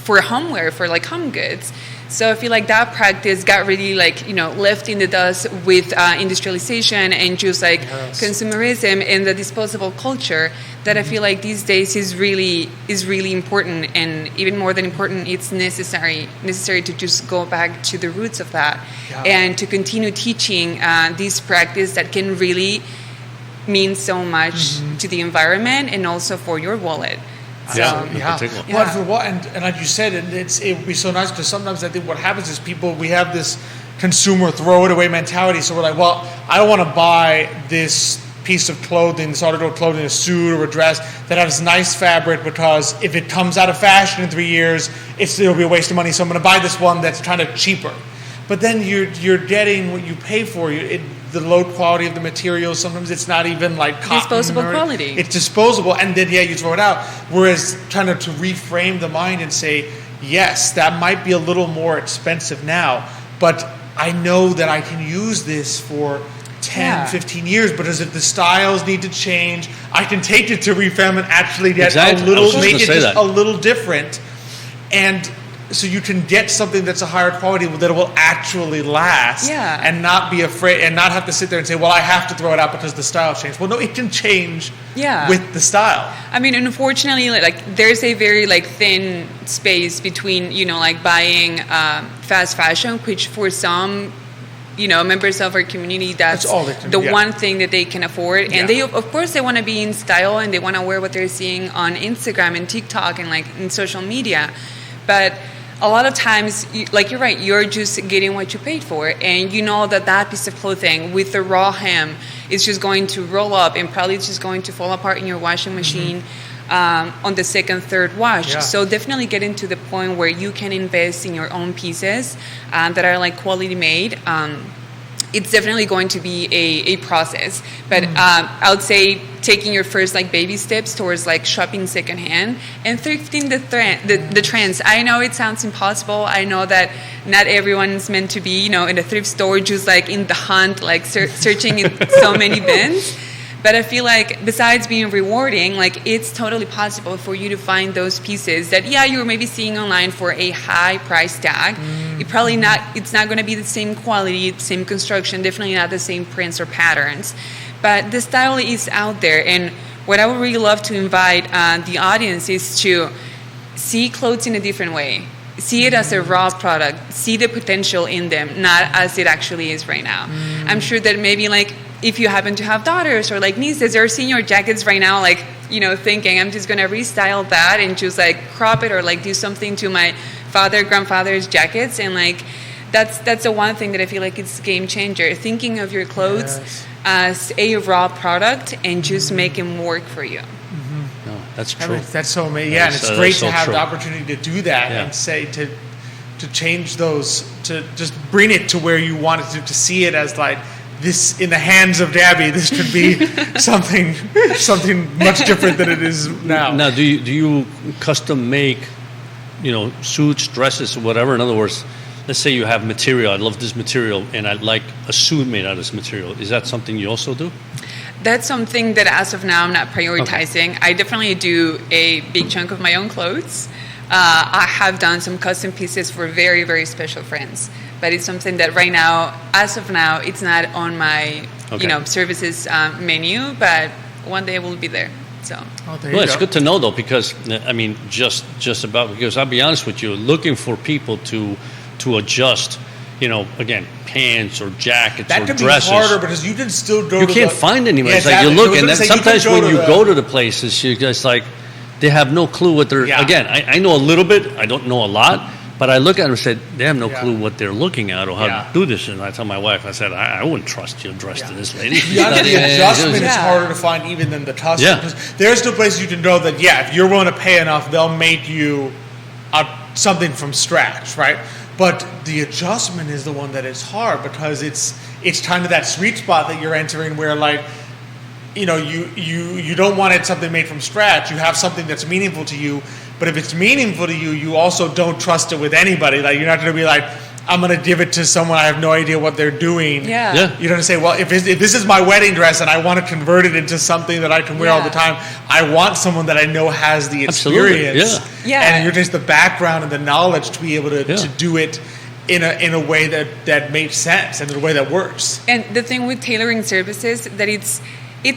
homeware, for like home goods. So I feel like that practice got really like, you know, left in the dust with industrialization and just like consumerism and the disposable culture that I feel like these days is really important, and even more than important, it's necessary to just go back to the roots of that and to continue teaching this practice that can really mean so much to the environment and also for your wallet. Well, and like you said, it would be so nice, because sometimes I think what happens is we have this consumer throw it away mentality. So we're like, well, I don't want to buy this piece of clothing, this article of clothing, a suit or a dress that has nice fabric, because if it comes out of fashion in 3 years, it'll be a waste of money. So I'm going to buy this one that's kind of cheaper. But then you're getting what you pay for. The low quality of the materials, sometimes it's not even like cotton. Disposable quality. It's disposable, and then you throw it out. Whereas trying to reframe the mind and say, yes, that might be a little more expensive now, but I know that I can use this for 10, 15 years, but as if the styles need to change, I can take it to Refemme and actually get a little different. And so you can get something that's a higher quality that will actually last, and not be afraid, and not have to sit there and say, well, I have to throw it out because the style changed. Well, no, it can change with the style. I mean, unfortunately, like there's a very like thin space between, you know, like buying fast fashion, which for some, you know, members of our community, that's all one thing that they can afford. And they, of course, they want to be in style and they want to wear what they're seeing on Instagram and TikTok and like in social media. But a lot of times, like you're right, you're just getting what you paid for, and you know that piece of clothing with the raw hem is just going to roll up and probably it's just going to fall apart in your washing machine on the second, third wash. So definitely getting to the point where you can invest in your own pieces that are like quality made. It's definitely going to be a process, but I would say taking your first like baby steps towards like shopping secondhand and thrifting the trends. I know it sounds impossible. I know that not everyone's meant to be, you know, in a thrift store just like in the hunt, like searching in so many bins. But I feel like besides being rewarding, like it's totally possible for you to find those pieces that, you're maybe seeing online for a high price tag. It's not going to be the same quality, same construction, definitely not the same prints or patterns. But the style is out there. And what I would really love to invite the audience is to see clothes in a different way. See it as a raw product. See the potential in them, not as it actually is right now. I'm sure that maybe like, if you happen to have daughters or like nieces, they're seeing your jackets right now, like, you know, thinking I'm just going to restyle that and just like crop it or like do something to my grandfather's jackets. And like, that's the one thing that I feel like it's a game changer. Thinking of your clothes as a raw product and just make them work for you. No, that's true. That's so amazing. And it's great to have the opportunity to do that and say to change those, to just bring it to where you want it to see it as like, this in the hands of Gaby, this could be something much different than it is now. Now, do you custom make, you know, suits, dresses, whatever? In other words, let's say you have material. I love this material, and I'd like a suit made out of this material. Is that something you also do? That's something that as of now I'm not prioritizing. I definitely do a big chunk of my own clothes. I have done some custom pieces for very, very special friends. But it's something that right now, as of now, it's not on my, services menu. But one day it will be there. So. It's good to know though, because I mean, because I'll be honest with you, looking for people to adjust, you know, again, pants or jackets or dresses. That can be harder because you can still go. You can't find anybody. It's like you look, and sometimes when you go to the places, you just like they have no clue what they're. Yeah. Again, I know a little bit. I don't know a lot. But I look at them and said, they have no clue what they're looking at or how to do this. And I tell my wife, I said, I wouldn't trust you dressed to this lady. The adjustment is harder to find even than the custom. Yeah. Because there's still places you can know that, if you're willing to pay enough, they'll make you something from scratch, right? But the adjustment is the one that is hard because it's kind of that sweet spot that you're entering where, like, you don't want it something made from scratch. You have something that's meaningful to you, but if it's meaningful to you, you also don't trust it with anybody. Like, you're not going to be like, I'm going to give it to someone I have no idea what they're doing. Yeah. You're going to say, well, if this is my wedding dress and I want to convert it into something that I can wear all the time, I want someone that I know has the experience. And you're just the background and the knowledge to be able to do it in a way that makes sense and in a way that works. And the thing with tailoring services, that it's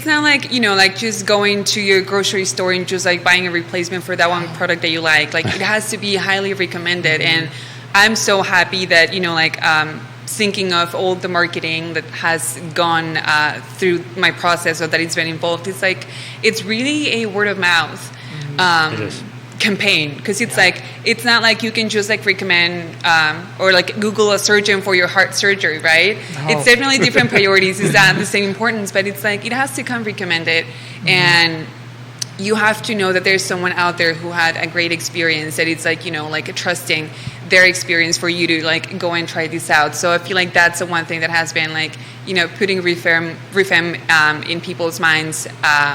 not like, like just going to your grocery store and just like buying a replacement for that one product that you like. Like, it has to be highly recommended. And I'm so happy that, thinking of all the marketing that has gone through my process or that it's been involved, it's really a word of mouth it is. campaign, because it's like, it's not like you can just like recommend or like Google a surgeon for your heart surgery, right? No. It's definitely different priorities. It's not the same importance, but it's like, it has to come recommended. And you have to know that there's someone out there who had a great experience, that it's like, like trusting their experience for you to like go and try this out. So I feel like that's the one thing that has been like, putting Refemme in people's minds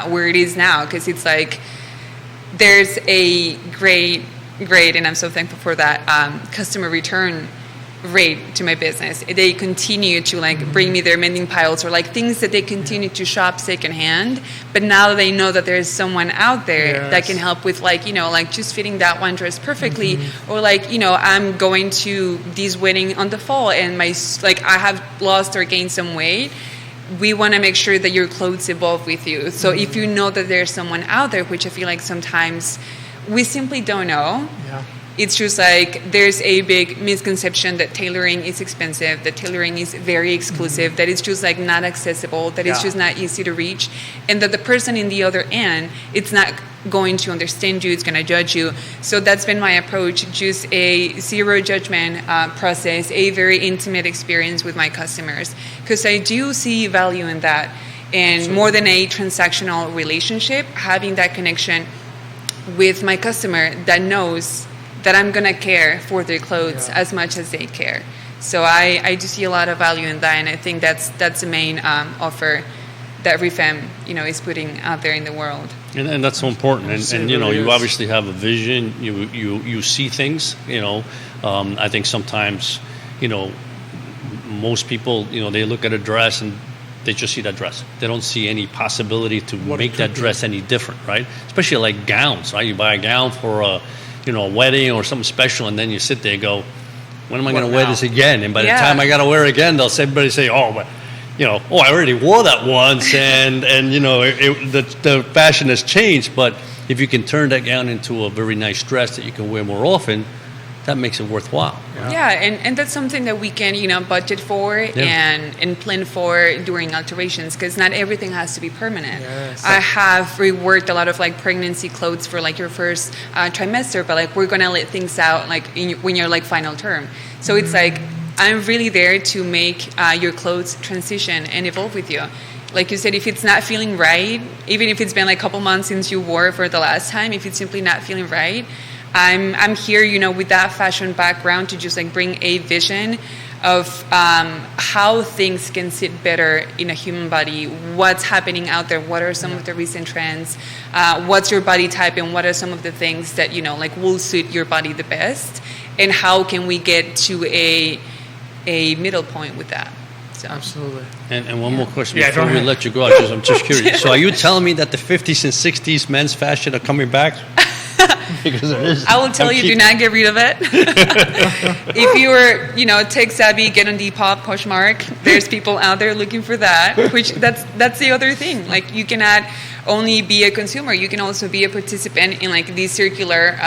where it is now, because it's like, there's a great, and I'm so thankful for that, customer return rate to my business. They continue to like bring me their mending piles or like things that they continue to shop secondhand, but now they know that there's someone out there that can help with like, like just fitting that one dress perfectly, or like, I'm going to this wedding on the fall and I have lost or gained some weight. We want to make sure that your clothes evolve with you. So if you know that there's someone out there, which I feel like sometimes we simply don't know, it's just like there's a big misconception that tailoring is expensive, that tailoring is very exclusive, that it's just like not accessible, that it's just not easy to reach, and that the person in the other end, it's not going to understand you, it's going to judge you. So that's been my approach, just a zero judgment process, a very intimate experience with my customers, because I do see value in that. And more than a transactional relationship, having that connection with my customer that knows that I'm going to care for their clothes as much as they care. So I do see a lot of value in that, and I think that's the main offer that Refemme, is putting out there in the world. And that's so important. And you obviously have a vision. You see things. I think sometimes, most people, they look at a dress and they just see that dress. They don't see any possibility to make that dress any different, right? Especially like gowns, right? You buy a gown for a wedding or something special, and then you sit there and go, when am I going to wear this again? And by the time I got to wear it again, everybody say, oh, but, I already wore that once, and the fashion has changed. But if you can turn that gown into a very nice dress that you can wear more often, that makes it worthwhile. And that's something that we can, budget for and plan for during alterations, because not everything has to be permanent. I have reworked a lot of like pregnancy clothes for like your first trimester, but like we're gonna let things out like when you're like final term. So it's like I'm really there to make your clothes transition and evolve with you. Like you said, if it's not feeling right, even if it's been like a couple months since you wore it for the last time, if it's simply not feeling right, I'm here, with that fashion background to just like bring a vision of how things can sit better in a human body, what's happening out there, what are some of the recent trends, what's your body type, and what are some of the things that, will suit your body the best, and how can we get to a middle point with that. So. Absolutely. And one more question before we let you go. I'm just curious. So are you telling me that the 50s and 60s men's fashion are coming back? Because it is. I will tell you, do not get rid of it. If you were, tech savvy, get on Depop, Poshmark, there's people out there looking for that, which that's the other thing. Like, you cannot only be a consumer, you can also be a participant in like these circular,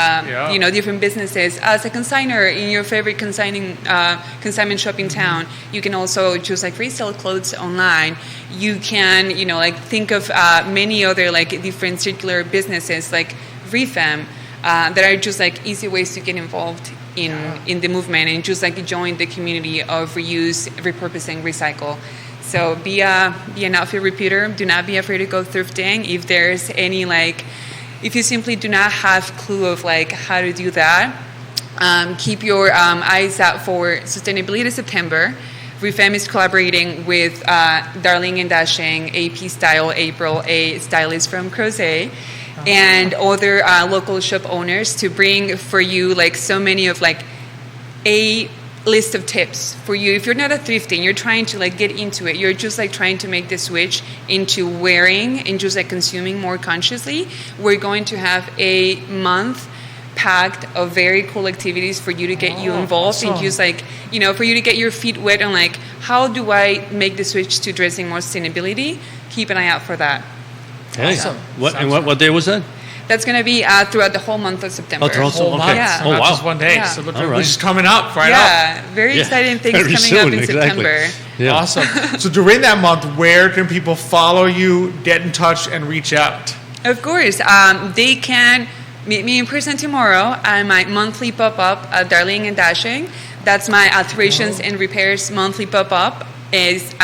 different businesses. As a consignor in your favorite consignment shop in town, you can also just like resell clothes online. You can, think of many other like different circular businesses like Refemme, that are just like easy ways to get involved in the movement and just like join the community of reuse, repurposing, recycle. So be an outfit repeater. Do not be afraid to go thrifting. If there's any if you simply do not have clue of like how to do that, keep your eyes out for Sustainability September Refemme is collaborating with Darling and Dashing, AP Style, April, a stylist from Crozet, and other local shop owners to bring for you like so many of like a list of tips for you. If you're not a thrifting, you're trying to like get into it, you're just like trying to make the switch into wearing and just like consuming more consciously, we're going to have a month packed of very cool activities for you to get you involved and just like, you know, for you to get your feet wet on like, how do I make the switch to dressing more sustainability? Keep an eye out for that. Hey. Awesome. What day was that? That's going to be throughout the whole month of September. Oh, throughout the whole month. Yeah. So not just one day. Yeah. So All right. which is coming up up. Yeah, very exciting things Very coming soon, up in exactly. September. Yeah. Awesome. So during that month, where can people follow you, get in touch, and reach out? Of course. They can meet me in person tomorrow at my monthly pop-up at Darling and Dashing. That's my alterations and repairs monthly pop-up. Is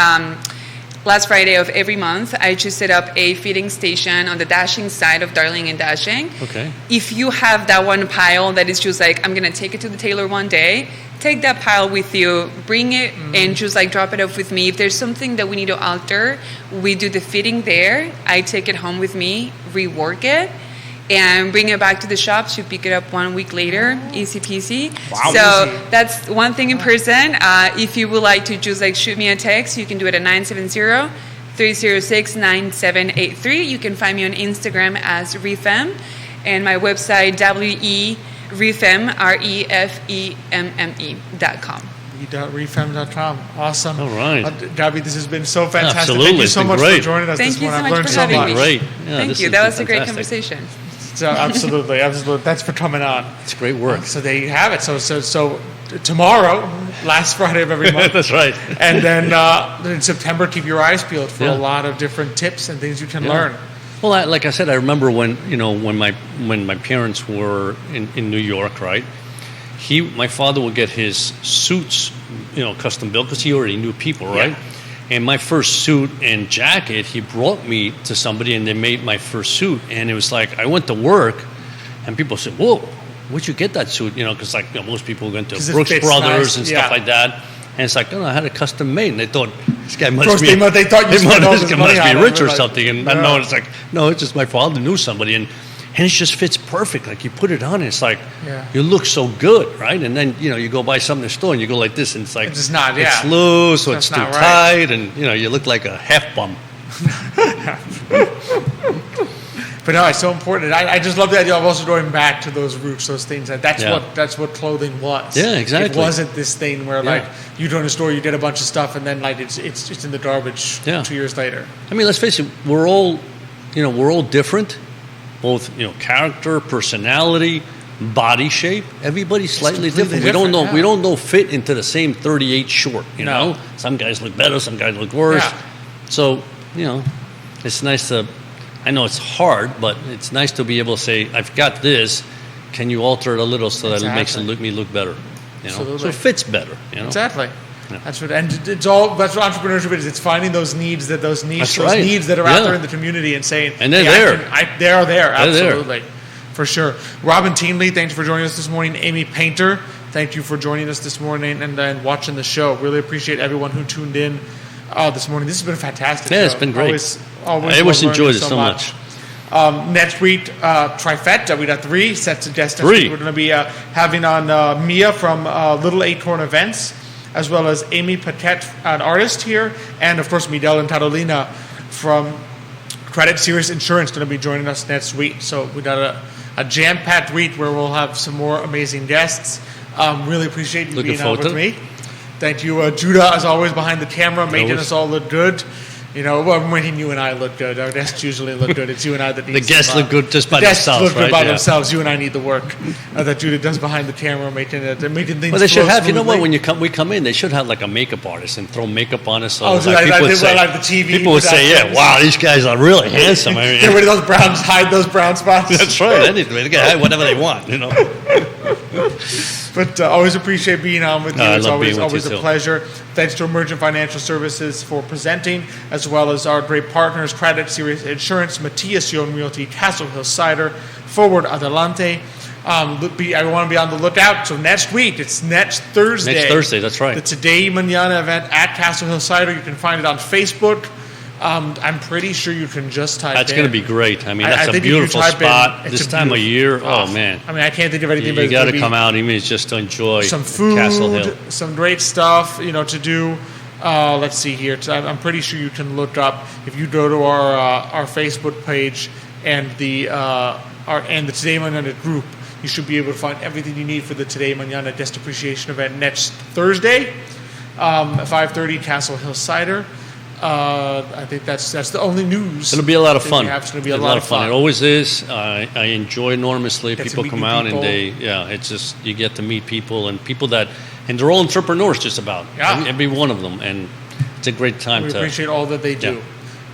last Friday of every month, I just set up a fitting station on the Dashing side of Darling and Dashing. Okay. If you have that one pile that is just like, I'm going to take it to the tailor one day, take that pile with you, bring it, and just like drop it off with me. If there's something that we need to alter, we do the fitting there. I take it home with me, rework it, and bring it back to the shop to pick it up 1 week later. Easy peasy. Wow. So Easy. that's one thing in person. If you would like to just like shoot me a text, you can do it at 970-306-9783. You can find me on Instagram as Refemme, and my website Refemme, REFEMME.com. Refemme.com. Awesome. All right. Gaby, this has been so fantastic. Absolutely. Thank you It's so been much great. for joining us Thank this you morning. so I've much learned for so having much. me. Great. Yeah, Thank this you. has That been was a great fantastic. conversation. So absolutely. Thanks for coming on. It's great work. So there you have it. So tomorrow, last Friday of every month. That's right. And then in September, keep your eyes peeled for Yeah. a lot of different tips and things you can learn. Well, like I said, I remember when my parents were in New York, right? My father would get his suits, custom built because he already knew people, right? Yeah. And my first suit and jacket, he brought me to somebody, and they made my first suit. And it was like I went to work, and people said, "Whoa, where'd you get that suit?" Because most people went to 'Cause it Brooks fits Brothers nice. and Yeah. stuff like that. And it's like, I had it custom made, and they thought this guy must Of course, be. they thought you spent all this money must on be it. rich or Like, something. And no, it's like, no, it's just my father knew somebody, and it just fits perfect. Like you put it on, and it's like you look so good, right? And then you go buy something in the store, and you go like this, and it's like It's just not, it's loose, or That's it's too not right. tight, and you look like a half bum. But no, it's so important. I just love the idea of also going back to those roots, those things. That's Yeah. that's what clothing was. Yeah, exactly. It wasn't this thing where Yeah. like you go in a store, you get a bunch of stuff, and then like it's in the garbage 2 years later. I mean, let's face it, we're all different, both character, personality, body shape. Everybody's slightly completely different. different, We don't know fit into the same 38 short. No. Some guys look better, some guys look worse. Yeah. So it's nice to. I know it's hard, but it's nice to be able to say, "I've got this. Can you alter it a little so that it makes me look better?" Absolutely. So it fits better. Exactly. Yeah. That's what that's what entrepreneurship is. It's finding those needs that That's those right. needs that are out Yeah. there in the community and saying, And they're "Hey, there. They are there. They're there. Absolutely, for sure." Robin Teenley, thanks for joining us this morning. Amy Painter, thank you for joining us this morning and then watching the show. Really appreciate everyone who tuned in this morning. This has been a fantastic. Yeah, show. it's been great. I always enjoyed it so much. Next week, trifecta. We got 3 sets of guests. 3. We're going to be having on Mia from Little Acorn Events, as well as Amy Patet, an artist here, and of course Miguel and Carolina from Credit Serious Insurance going to be joining us next week. So we got a jam-packed week where we'll have some more amazing guests. Really appreciate you Looking being on forward with to me. Thank you, Judah, as always, behind the camera, making Always. us all look good. Well, when you and I look good, our guests usually look good. It's you and I that need The guests some, look good just by the guests themselves, look good right? by Yeah. themselves. You and I need the work that Judah does behind the camera, making things. Well, they should flow have. You know what? smoothly. When we come in, they should have like a makeup artist and throw makeup on us. So Oh, it's so like like people they would say, like the TV people would say, "Yeah, productions. wow, these guys are really handsome." I mean, Get rid of those browns, hide those brown spots. that's right. Anything, they can have whatever they want. But always appreciate being on with you. I It's love being with always you a too. pleasure. Thanks to Emergent Financial Services for presenting, as well as our great partners, Craddock Serious Insurance, Matthias Realty, Castle Hill Cider, Forward Adelante, I want to be on the lookout. So next week, it's next Thursday. Next Thursday, that's right. The Today Mañana event at Castle Hill Cider. You can find it on Facebook. I'm pretty sure you can just type That's in. going to be great. I mean, I that's a think if you beautiful type in, spot. it's This a time of year, beautiful- oh, man. I mean, I can't think of anything. You got to come out, even just to enjoy some food, Castle Hill. some great stuff, to do. Let's see here. I'm pretty sure you can look up if you go to our Facebook page and the Today Mañana group. You should be able to find everything you need for the Today Mañana Guest Appreciation event next Thursday, at 5:30, Castle Hill Cider. I think that's the only news. It'll be a lot of fun. It's going to be a lot of fun. It always is. I enjoy enormously. Get to People meet come new out people. and it's just, you get to meet people and they're all entrepreneurs just about. Yeah. Every one of them. And it's a great time We to. appreciate all that they do. Yeah.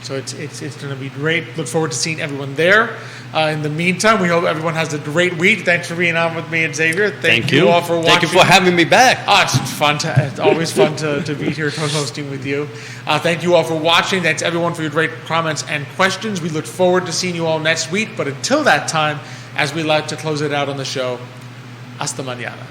So it's going to be great. Look forward to seeing everyone there. In the meantime, we hope everyone has a great week. Thanks for being on with me and Xavier. Thank you all for watching. Thank you for having me back. It's fun. It's always fun to be here co-hosting with you. Thank you all for watching. Thanks everyone for your great comments and questions. We look forward to seeing you all next week. But until that time, as we like to close it out on the show, hasta mañana.